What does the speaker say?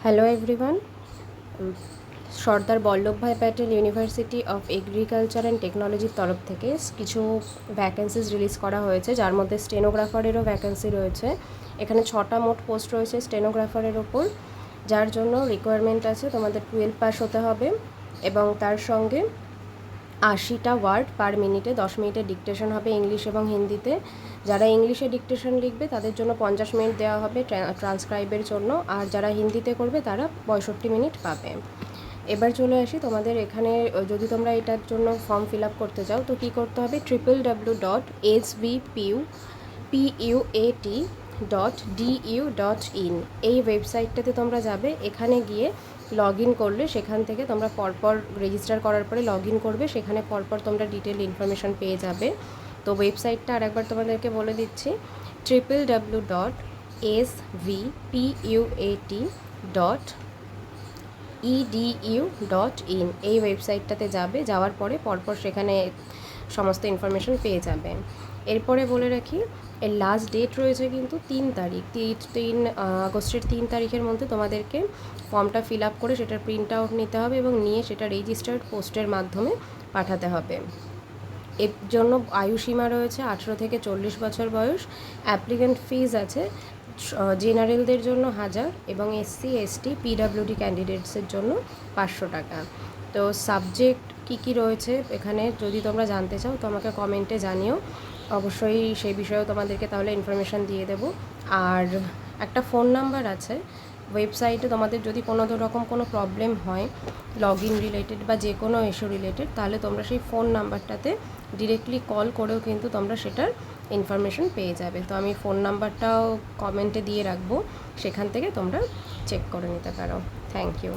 Hello everyone, Sardar Vallabhbhai Patel university of agriculture and টেকনোলজির তরফ থেকে কিছু ভ্যাকেন্সিজ রিলিজ করা হয়েছে, যার মধ্যে স্টেনোগ্রাফারেরও ভ্যাকেন্সি রয়েছে। এখানে 6টা মোট পোস্ট রয়েছে স্টেনোগ্রাফারের ওপর, যার জন্য রিকোয়ারমেন্ট আছে তোমাদের 12 পাস হতে হবে এবং তার সঙ্গে 80টা ওয়ার্ড পার মিনিটে 10 মিনিটের ডিকটেশন হবে ইংলিশ এবং হিন্দিতে। যারা ইংলিশে ডিকটেশন লিখবে তাদের জন্য 50 মিনিট দেওয়া হবে ট্রান্সক্রাইবের জন্য, আর যারা হিন্দিতে করবে তারা 65 মিনিট পাবে। এবার চলে আসি তোমাদের এখানে, যদি তোমরা এটার জন্য ফর্ম ফিল আপ করতে চাও তো কী করতে হবে, www.svpuat.du.in এই ওয়েবসাইটটাতে তোমরা যাবে। এখানে গিয়ে লগ ইন করলে সেখান থেকে তোমরা পরপর রেজিস্টার করার পরে লগ ইন করবে, সেখানে পরপর তোমরা ডিটেল ইনফরমেশান পেয়ে যাবে। তো ওয়েবসাইটটা আরেকবার তোমাদেরকে বলে দিচ্ছি, www.svpuat.edu.in এই ওয়েবসাইটটাতে যাবে। যাওয়ার পরে পরপর সেখানে সমস্ত ইনফরমেশান পেয়ে যাবে। এরপরে বলে রাখি, এর লাস্ট ডেট রয়েছে কিন্তু 3 তারিখ, 3 আগস্টের 3 তারিখের মধ্যে তোমাদেরকে ফর্মটা ফিল আপ করে সেটার প্রিন্ট আউট নিতে হবে এবং নিয়ে সেটা রেজিস্টার্ড পোস্টের মাধ্যমে পাঠাতে হবে। এর জন্য আয়ুসীমা রয়েছে 18 থেকে 40 বছর বয়স। অ্যাপ্লিকেন্ট ফিজ আছে জেনারেলদের জন্য 1000 এবং SC ST PWD ক্যান্ডিডেটসের জন্য 500 টাকা। তো সাবজেক্ট কী রয়েছে এখানে যদি তোমরা জানতে চাও তো আমাকে কমেন্টে জানিও, অবশ্যই সেই বিষয়েও তোমাদেরকে তাহলে ইনফরমেশান দিয়ে দেবো। আর একটা ফোন নাম্বার আছে ওয়েবসাইটে, তোমাদের যদি কোনো রকম কোনো প্রবলেম হয় লগ ইন রিলেটেড বা যে কোনো ইস্যু রিলেটেড, তাহলে তোমরা সেই ফোন নাম্বারটাতে ডিরেক্টলি কল করেও কিন্তু তোমরা সেটার ইনফরমেশান পেয়ে যাবে। তো আমি ফোন নাম্বারটাও কমেন্টে দিয়ে রাখবো, সেখান থেকে তোমরা চেক করে নিতে পারো। Thank you.